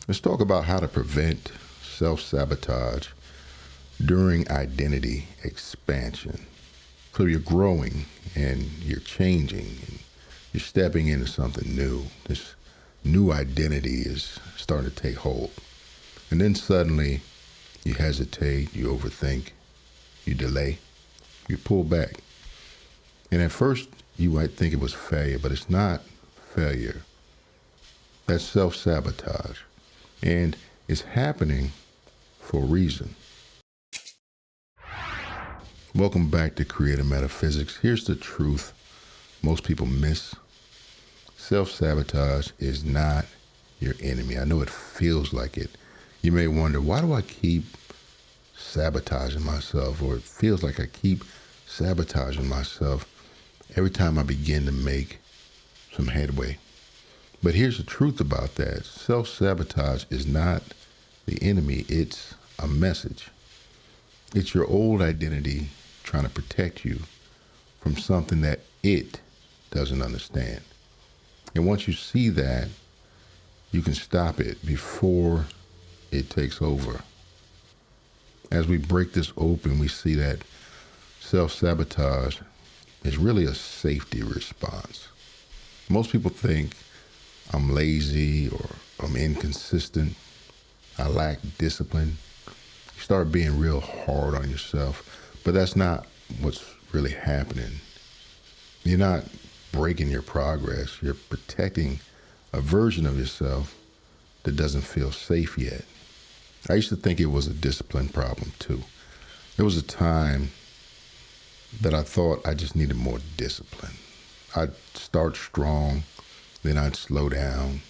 Let's talk about how to prevent self-sabotage during identity expansion. So you're growing and you're changing and you're stepping into something new. This new identity is starting to take hold. And then suddenly you hesitate, you overthink, you delay, you pull back. And at first you might think it was failure, but it's not failure. That's self-sabotage. And it's happening for a reason. Welcome back to Creative Metaphysics. Here's the truth most people miss. Self-sabotage is not your enemy. I know it feels like it. You may wonder, why do I keep sabotaging myself? Or it feels like I keep sabotaging myself every time I begin to make some headway. But here's the truth about that. Self-sabotage is not the enemy. It's a message. It's your old identity trying to protect you from something that it doesn't understand. And once you see that, you can stop it before it takes over. As we break this open, we see that self-sabotage is really a safety response. Most people think I'm lazy or I'm inconsistent, I lack discipline. You start being real hard on yourself, but that's not what's really happening. You're not breaking your progress. You're protecting a version of yourself that doesn't feel safe yet. I used to think it was a discipline problem too. There was a time that I thought I just needed more discipline. I'd start strong, then I'd slow down.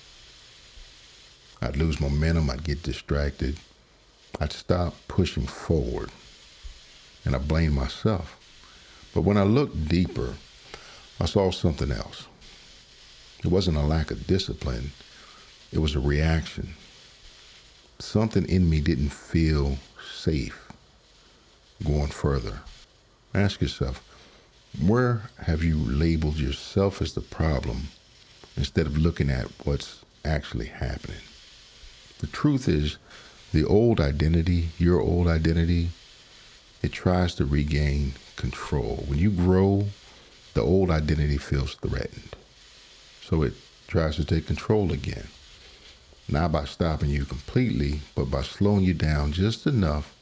I'd lose momentum, I'd get distracted. I'd stop pushing forward, and I blamed myself. But when I looked deeper, I saw something else. It wasn't a lack of discipline, it was a reaction. Something in me didn't feel safe going further. Ask yourself, where have you labeled yourself as the problem instead of looking at what's actually happening? The truth is, the old identity, your old identity, it tries to regain control. When you grow, the old identity feels threatened. So it tries to take control again. Not by stopping you completely, but by slowing you down just enough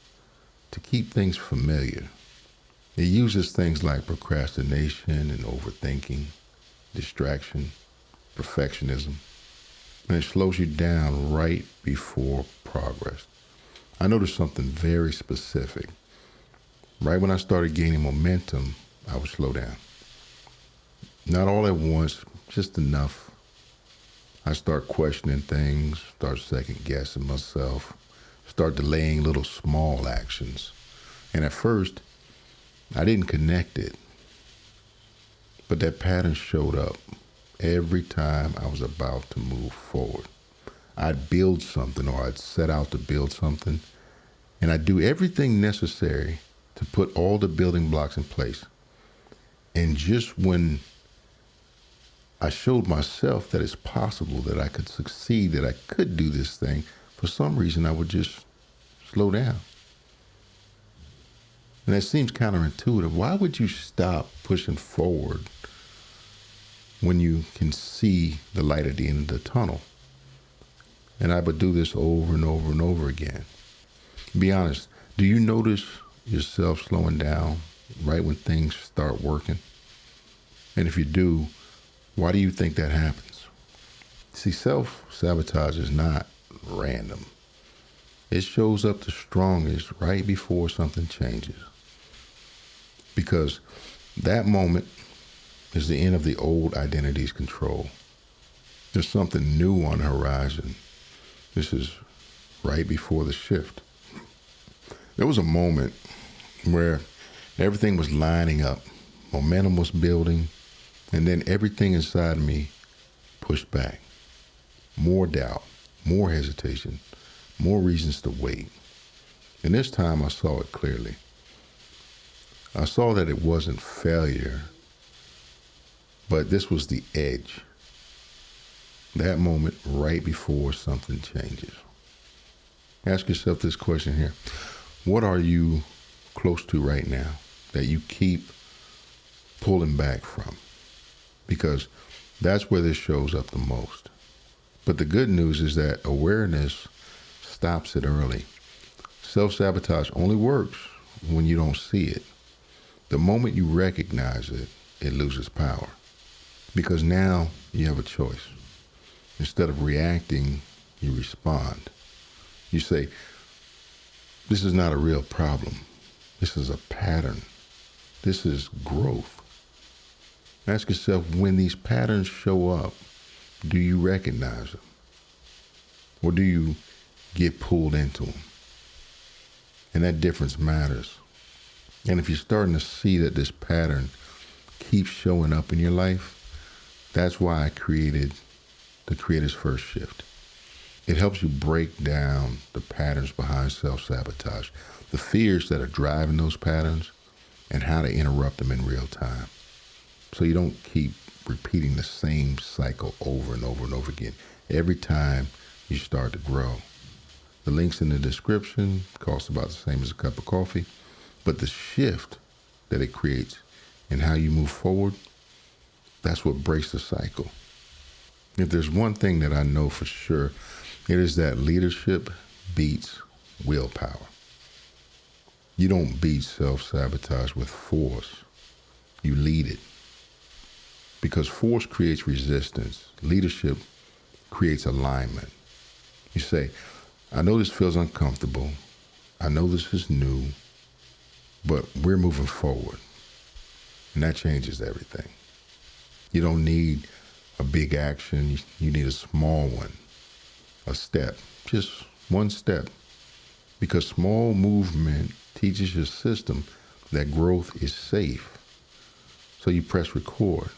to keep things familiar. It uses things like procrastination and overthinking, distraction, perfectionism, and it slows you down right before progress. I noticed something very specific. Right when I started gaining momentum, I would slow down. Not all at once, just enough. I start questioning things, start second guessing myself, start delaying little small actions. And at first, I didn't connect it. But that pattern showed up every time I was about to move forward. I'd build something, or I'd set out to build something, and I'd do everything necessary to put all the building blocks in place. And just when I showed myself that it's possible, that I could succeed, that I could do this thing, for some reason I would just slow down. And that seems counterintuitive. Why would you stop pushing forward when you can see the light at the end of the tunnel? And I would do this over and over and over again. Be honest, do you notice yourself slowing down right when things start working? And if you do, why do you think that happens? See, self-sabotage is not random. It shows up the strongest right before something changes. Because that moment is the end of the old identity's control. There's something new on the horizon. This is right before the shift. There was a moment where everything was lining up. Momentum was building. And then everything inside of me pushed back. More doubt, more hesitation, more reasons to wait. And this time I saw it clearly. I saw that it wasn't failure, but this was the edge. That moment right before something changes. Ask yourself this question here. What are you close to right now that you keep pulling back from? Because that's where this shows up the most. But the good news is that awareness stops it early. Self-sabotage only works when you don't see it. The moment you recognize it, it loses power. Because now you have a choice. Instead of reacting, you respond. You say, this is not a real problem. This is a pattern. This is growth. Ask yourself, when these patterns show up, do you recognize them? Or do you get pulled into them? And that difference matters. And if you're starting to see that this pattern keeps showing up in your life, that's why I created the Creator's First Shift. It helps you break down the patterns behind self-sabotage, the fears that are driving those patterns, and how to interrupt them in real time. So you don't keep repeating the same cycle over and over and over again every time you start to grow. The link's in the description. Costs about the same as a cup of coffee. But the shift that it creates and how you move forward, that's what breaks the cycle. If there's one thing that I know for sure, it is that leadership beats willpower. You don't beat self-sabotage with force. You lead it. Because force creates resistance. Leadership creates alignment. You say, I know this feels uncomfortable. I know this is new, but we're moving forward. And that changes everything. You don't need a big action. You need a small one, a step, just one step. Because small movement teaches your system that growth is safe. So you press record,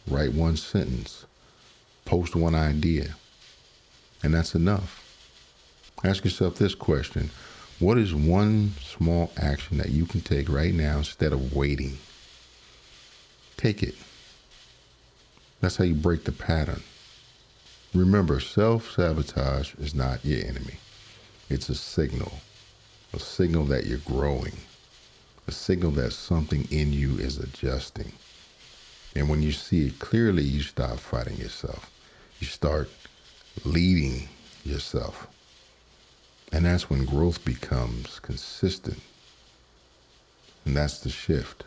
write one sentence, post one idea, and that's enough. Ask yourself this question. What is one small action that you can take right now instead of waiting? Take it. That's how you break the pattern. Remember, self-sabotage is not your enemy. It's a signal that you're growing, a signal that something in you is adjusting. And when you see it clearly, you stop fighting yourself. You start leading yourself. And that's when growth becomes consistent. And that's the shift.